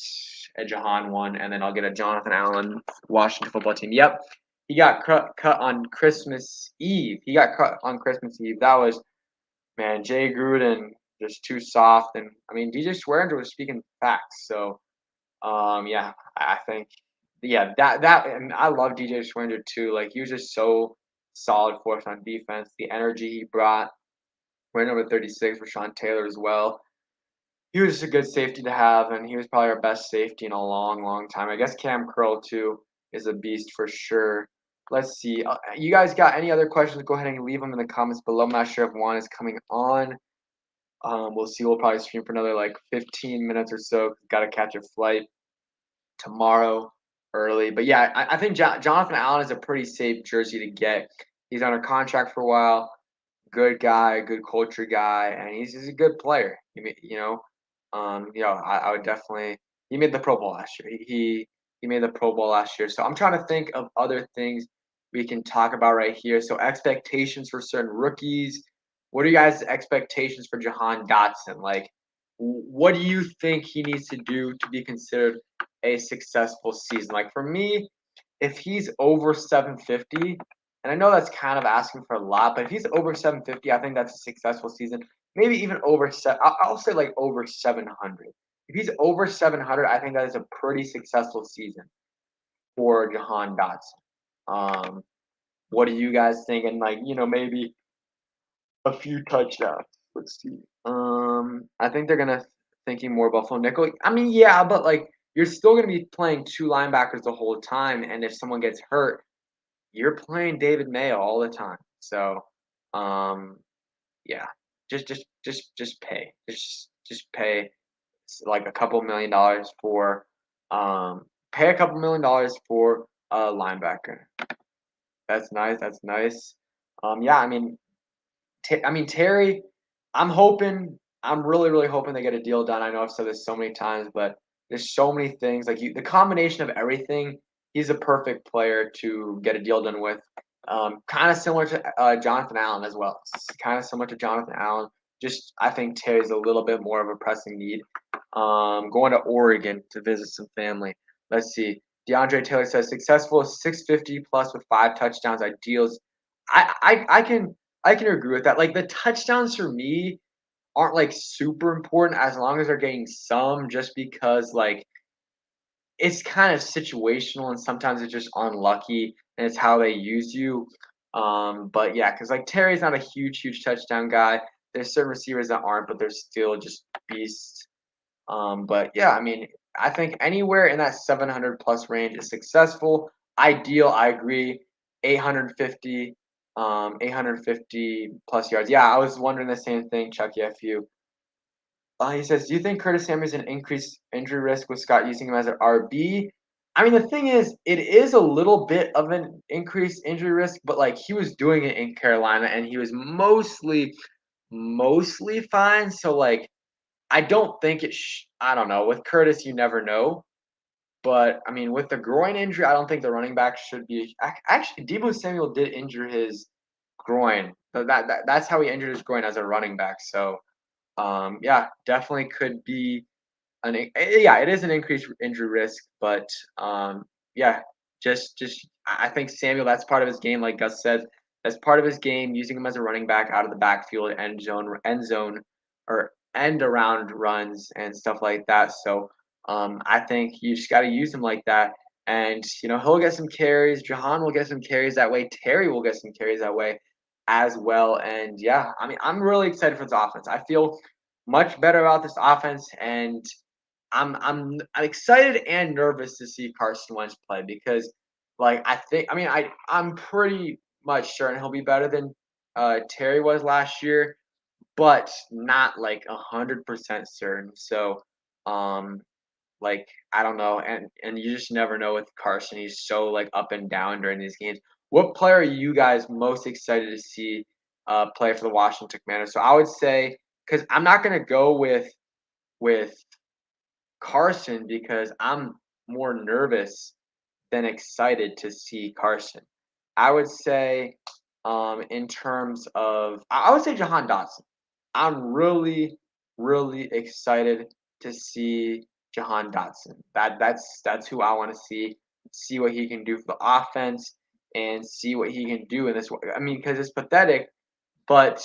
a Jahan one, and then I'll get a Jonathan Allen Washington football team. Yep, he got cut on Christmas Eve. He got cut on Christmas Eve. That was, man, Jay Gruden just too soft, and DJ Swearinger was speaking facts. So yeah, I think and I love DJ Swearinger too. Like he was just so solid for us on defense. The energy he brought. We're number 36 for Sean Taylor as well. He was just a good safety to have, and he was probably our best safety in a long, long time. I guess Cam Curl too is a beast for sure. Let's see. You guys got any other questions? Go ahead and leave them in the comments below. I'm not sure if Juan is coming on. We'll see. We'll probably stream for another like 15 minutes or so. Got to catch a flight tomorrow early. But yeah, I think Jonathan Allen is a pretty safe jersey to get. He's under contract for a while. Good guy, good culture guy, and he's a good player. I would definitely. He made the Pro Bowl last year. He made the Pro Bowl last year. So I'm trying to think of other things we can talk about right here. So expectations for certain rookies. What are you guys' expectations for Jahan Dotson? Like, what do you think he needs to do to be considered a successful season? Like for me, if he's over 750, and I know that's kind of asking for a lot, but if he's over 750, I think that's a successful season. Maybe even over seven. I'll say like over 700. If he's over 700, I think that is a pretty successful season for Jahan Dotson. What do you guys think? And like maybe a few touchdowns. Let's see. I think they're gonna thinking more Buffalo nickel. Yeah, but like you're still gonna be playing two linebackers the whole time, and if someone gets hurt, you're playing David Mayo all the time. So, yeah, just pay, just pay like a couple $1 million for pay a couple $1 million for a linebacker. That's nice. That's nice. Yeah, I mean Terry. I'm really, really hoping they get a deal done. I know I've said this so many times, but there's so many things like the combination of everything. He's a perfect player to get a deal done with. Kind of similar to Jonathan Allen as well. Kind of similar to Jonathan Allen. Just I think Terry's a little bit more of a pressing need. Going to Oregon to visit some family. Let's see. DeAndre Taylor says successful 650 plus with 5 touchdowns. Ideals. I can agree with that. Like the touchdowns for me aren't like super important as long as they're getting some, just because like it's kind of situational and sometimes it's just unlucky and it's how they use you. But yeah, because like Terry's not a huge touchdown guy. There's certain receivers that aren't, but they're still just beasts. But yeah, I think anywhere in that 700 plus range is successful. Ideal, I agree. 850, 850 plus yards. Yeah, I was wondering the same thing, Chucky FU. He says, "Do you think Curtis Samuel is an increased injury risk with Scott using him as an RB?" The thing is, it is a little bit of an increased injury risk, but like he was doing it in Carolina and he was mostly fine. So like I don't think I don't know. With Curtis, you never know. But with the groin injury, I don't think the running back should be. Actually, Debo Samuel did injure his groin. That's how he injured his groin as a running back. So, yeah, definitely could be yeah, it is an increased injury risk. But yeah, just I think Samuel. That's part of his game, like Gus said. That's part of his game. Using him as a running back out of the backfield, end zone, or end around runs and stuff like that. So I think you just got to use him like that. And he'll get some carries. Jahan will get some carries that way. Terry will get some carries that way as well. And yeah, I'm really excited for this offense. I feel much better about this offense, and I'm excited and nervous to see Carson Wentz play because, like, I'm pretty much certain he'll be better than Terry was last year, but not like 100% certain. So, um, like I don't know, and you just never know with Carson. He's so like up and down during these games. What player are you guys most excited to see play for the Washington Commanders? So I would say because I'm not gonna go with Carson because I'm more nervous than excited to see Carson. I would say, in terms of, I would say Jahan Dotson. I'm really excited to see Jahan Dotson. That's who I want to see what he can do for the offense and see what he can do in this. Because it's pathetic, but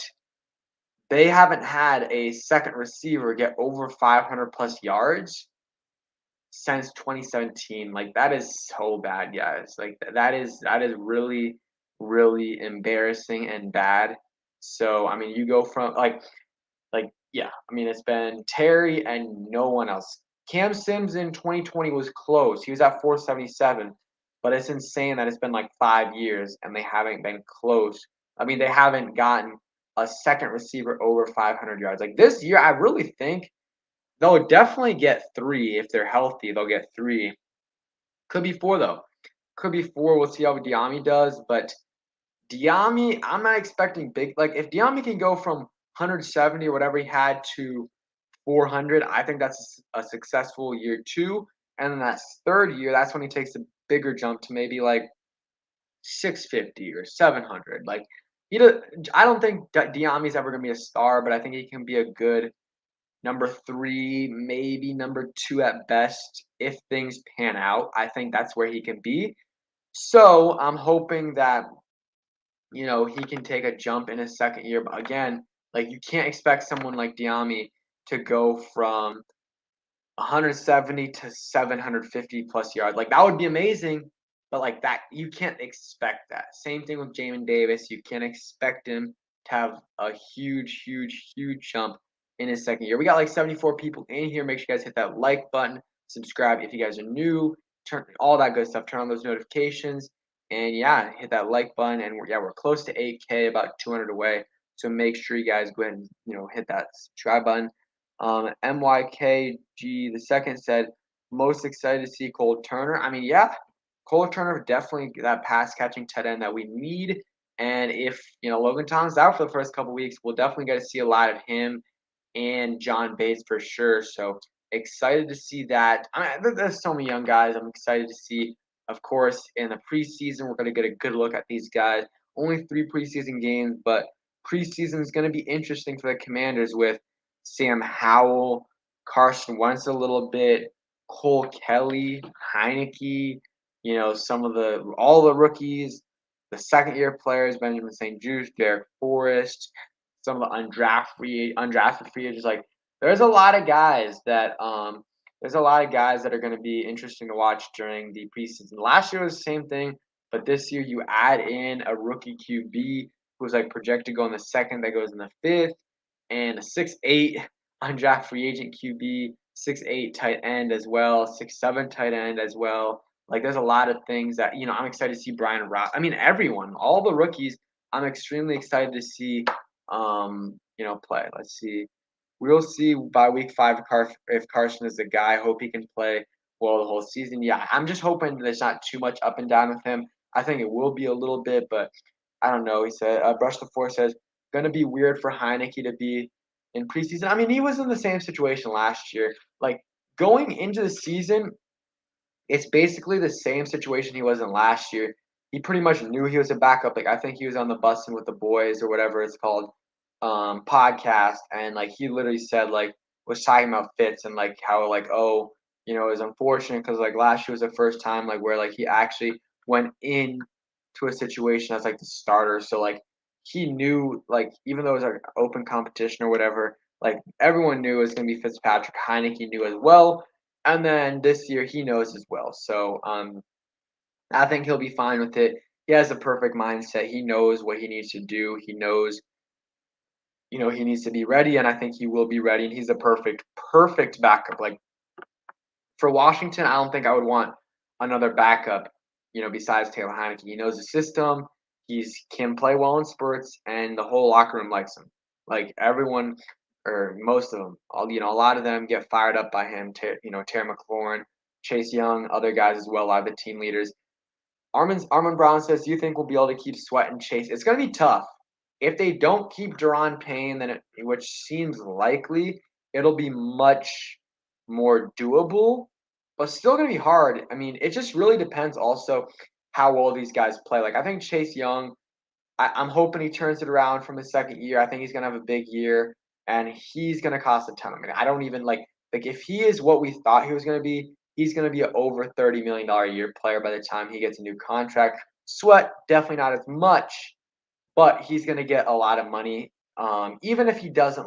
they haven't had a second receiver get over 500 plus yards since 2017. Like that is so bad, guys. Like that is really embarrassing and bad. So you go from yeah. It's been Terry and no one else. Cam Sims in 2020 was close. He was at 477, but it's insane that it's been like 5 years and they haven't been close. They haven't gotten a second receiver over 500 yards. Like this year, I really think they'll definitely get 3 if they're healthy. They'll get 3. Could be 4 though. Could be 4. We'll see how Diami does. But Diami, I'm not expecting big. Like if Diami can go from 170 or whatever he had to 400, I think that's a successful year 2. And then that third year, that's when he takes a bigger jump to maybe like 650 or 700. Like I don't think Diami's ever gonna be a star, but I think he can be a good number 3, maybe number 2 at best if things pan out. I think that's where he can be. So I'm hoping that he can take a jump in his second year. But again, like you can't expect someone like Diami to go from 170 to 750 plus yards. Like that would be amazing, but like that you can't expect that. Same thing with Jamin Davis. You can't expect him to have a huge jump in his second year. We got like 74 people in here. Make sure you guys hit that like button, subscribe if you guys are new, turn all that good stuff, turn on those notifications, and yeah, hit that like button. And we're close to 8K, about 200 away. So make sure you guys go ahead and hit that subscribe button. MYKG the second said, most excited to see Cole Turner. I mean, yeah, Cole Turner definitely that pass catching tight end that we need. And if Logan Thomas out for the first couple weeks, we'll definitely get to see a lot of him and John Bates for sure. So excited to see that. I mean, there's so many young guys. I'm excited to see. Of course, in the preseason, we're going to get a good look at these guys. Only 3 preseason games, but preseason is going to be interesting for the Commanders with Sam Howell, Carson Wentz a little bit, Cole Kelly, Heineke. Some of all the rookies, the second-year players, Benjamin St-Juste, Derek Forrest, some of the undrafted free agents. Like there's a lot of guys that are going to be interesting to watch during the preseason. Last year was the same thing, but this year you add in a rookie QB who's like projected to go in the second, that goes in the fifth, and a 6'8" undrafted free agent QB, 6'8" tight end as well, 6'7" tight end as well. Like there's a lot of things that I'm excited to see I mean everyone, all the rookies. I'm extremely excited to see play. Let's see. We'll see by week 5 if Carson is the guy. I hope he can play well the whole season. Yeah, I'm just hoping there's not too much up and down with him. I think it will be a little bit, but I don't know. He said, Brush the Four says, going to be weird for Heineke to be in preseason. I mean, he was in the same situation last year. Like, going into the season, it's basically the same situation he was in last year. He pretty much knew he was a backup. Like, I think he was on the Bussin' with the Boys or whatever it's called podcast, and like he literally said like was talking about Fitz and like how like it was unfortunate because like last year was the first time like where like he actually went in to a situation as like the starter. So like he knew like even though it was like open competition or whatever, like everyone knew it was gonna be Fitzpatrick. Heineke knew as well, and then this year he knows as well. So I think he'll be fine with it. He has the perfect mindset. He knows what he needs to do. He knows he needs to be ready, and I think he will be ready. And he's the perfect backup. Like for Washington, I don't think I would want another backup, besides Taylor Heineke. He knows the system. He's can play well in spurts, and the whole locker room likes him. Like everyone, or most of them, a lot of them get fired up by him. Terry McLaurin, Chase Young, other guys as well. A lot of the team leaders. Armand Brown says, "Do you think we'll be able to keep Sweat and Chase?" It's going to be tough. If they don't keep Daron Payne, which seems likely, it'll be much more doable, but still going to be hard. I mean, it just really depends also how well these guys play. Like I think Chase Young, I'm hoping he turns it around from his second year. I think he's going to have a big year, and he's going to cost a ton. I mean, I don't even like if he is what we thought he was going to be. He's going to be an over $30 million a year player by the time he gets a new contract. Sweat, definitely not as much, but he's going to get a lot of money. Even if he doesn't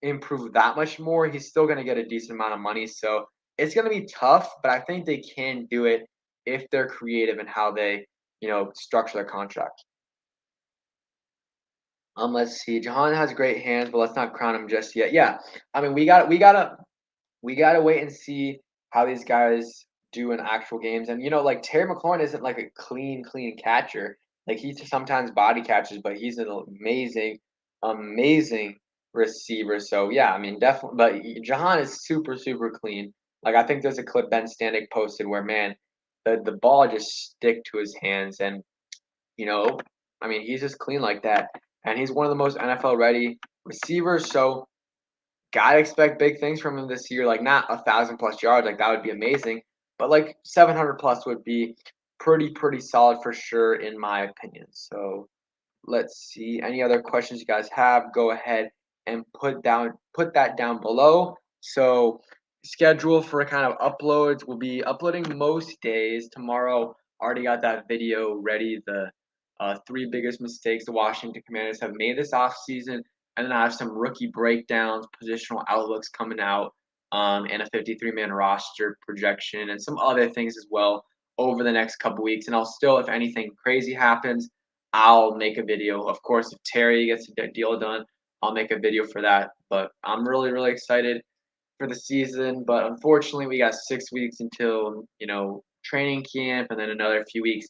improve that much more, he's still going to get a decent amount of money. So it's going to be tough, but I think they can do it if they're creative in how they, structure their contract. Let's see. Jahan has great hands, but let's not crown him just yet. Yeah, I mean, we gotta wait and see how these guys do in actual games. And like Terry McLaurin isn't like a clean catcher. Like he sometimes body catches, but he's an amazing receiver. So yeah, I mean definitely. But Jahan is super clean. Like I think there's a clip Ben Stanek posted where man, the ball just stick to his hands, and you know, I mean he's just clean like that, and he's one of the most NFL ready receivers. So gotta expect big things from him this year. Like not 1,000+ yards, like that would be amazing, but like 700 plus would be pretty solid for sure, in my opinion. So let's see. Any other questions you guys have? Go ahead and put that down below. So schedule for kind of uploads. We'll be uploading most days. Tomorrow, already got that video ready. The 3 biggest mistakes the Washington Commanders have made this offseason. And then I have some rookie breakdowns, positional outlooks coming out, and a 53-man roster projection, and some other things as well over the next couple weeks. And I'll still, if anything crazy happens, I'll make a video. Of course, if Terry gets a deal done, I'll make a video for that. But I'm really excited for the season. But unfortunately, we got 6 weeks until training camp, and then another few weeks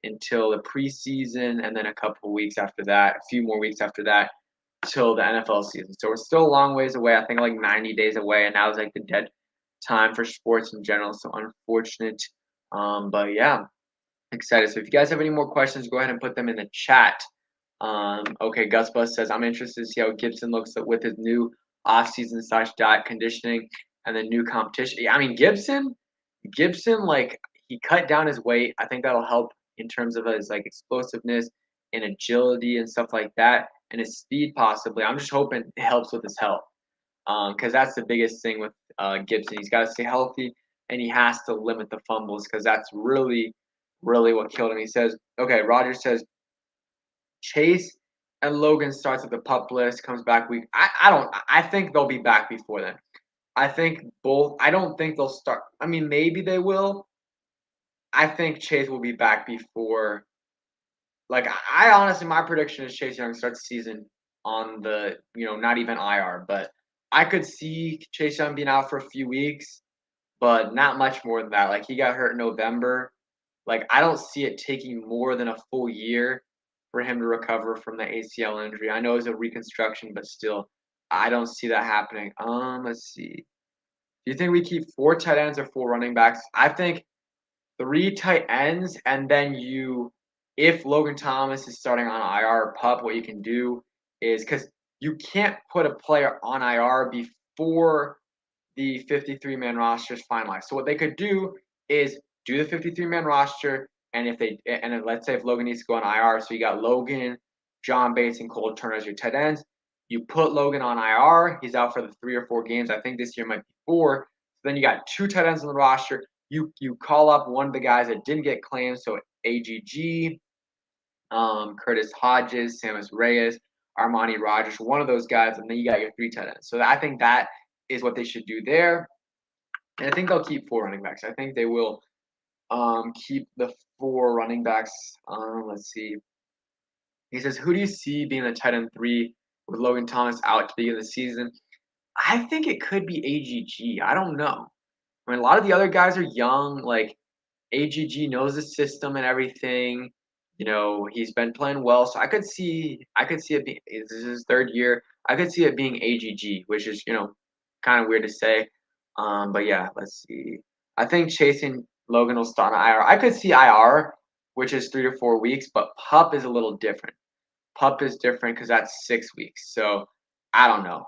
until the preseason, and then a couple weeks after that, a few more weeks after that till the NFL season. So we're still a long ways away. I think like 90 days away, and now is like the dead time for sports in general. So unfortunate. But yeah, excited. So if you guys have any more questions, go ahead and put them in the chat. Okay, Gus Bus says, I'm interested to see how Gibson looks with his new offseason / diet conditioning and the new competition. I mean, Gibson, like he cut down his weight. I think that'll help in terms of his like explosiveness and agility and stuff like that, and his speed possibly. I'm just hoping it helps with his health, because that's the biggest thing with Gibson. He's got to stay healthy and he has to limit the fumbles because that's really, really what killed him. He says, okay, Roger says Chase and Logan starts at the pup list, comes back week. I think they'll be back before then. I think both. I don't think they'll start. I mean, maybe they will. I think Chase will be back before. Like, I honestly, my prediction is Chase Young starts the season on the, not even IR, but I could see Chase Young being out for a few weeks, but not much more than that. Like, he got hurt in November. Like, I don't see it taking more than a full year for him to recover from the ACL injury. I know it's a reconstruction, but still, I don't see that happening. Let's see. Do you think we keep 4 tight ends or 4 running backs? I think 3 tight ends, and then if Logan Thomas is starting on IR or PUP, what you can do is because you can't put a player on IR before the 53-man roster is finalized. So what they could do is do the 53-man roster, and let's say if Logan needs to go on IR, so you got Logan, John Bates, and Cole Turner as your tight ends. You put Logan on IR. He's out for the 3 or 4 games. I think this year might be 4. So then you got 2 tight ends on the roster. You call up one of the guys that didn't get claimed, so AGG, Curtis Hodges, Samus Reyes, Armani Rogers, one of those guys, and then you got your 3 tight ends. So I think that is what they should do there. And I think they'll keep 4 running backs. I think they will keep the 4 running backs. Let's see. He says, who do you see being the tight end 3 with Logan Thomas out to begin the season? I think it could be AGG. I don't know. I mean, a lot of the other guys are young. Like, AGG knows the system and everything. He's been playing well, so I could see it being this is his 3rd year. I could see it being AGG, which is kind of weird to say. But yeah, let's see. I think Chase and Logan will start on IR. I could see IR, which is 3 to 4 weeks, but PUP is a little different. PUP is different because that's 6 weeks. So I don't know.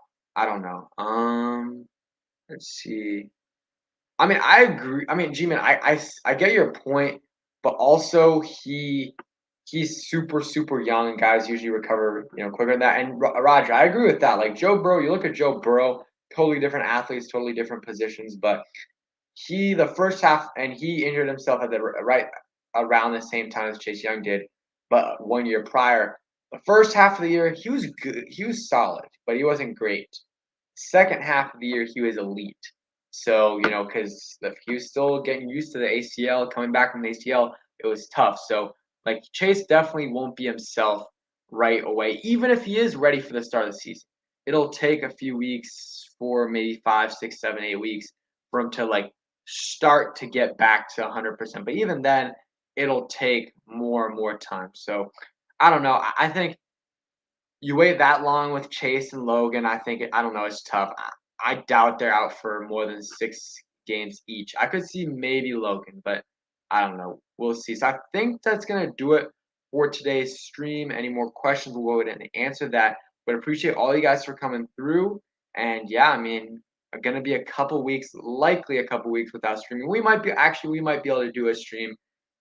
Let's see. I mean, I agree. I mean, G-Man, I get your point, but also he's super, super young, and guys usually recover, quicker than that. And Roger, I agree with that. Like Joe Burrow, you look at Joe Burrow, totally different athletes, totally different positions, but the first half, and he injured himself at the right around the same time as Chase Young did, but 1 year prior. The first half of the year, he was good. He was solid, but he wasn't great. Second half of the year, he was elite. So, because he was still getting used to the ACL, coming back from the ACL, it was tough. So, like, Chase definitely won't be himself right away, even if he is ready for the start of the season. It'll take a few weeks, 4, maybe 5, 6, 7, 8 weeks for him to, like, start to get back to 100%. But even then, it'll take more and more time. So, I don't know. I think you wait that long with Chase and Logan, I don't know, it's tough. I doubt they're out for more than 6 games each. I could see maybe Logan, but I don't know. We'll see. So I think that's gonna do it for today's stream. Any more questions, we'll go ahead and answer that. But appreciate all you guys for coming through. And yeah, I mean, gonna be a couple weeks, likely a couple weeks without streaming. We might be able to do a stream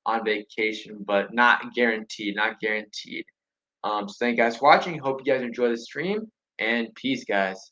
on vacation, but not guaranteed. Not guaranteed. So thank you guys for watching. Hope you guys enjoy the stream, and peace, guys.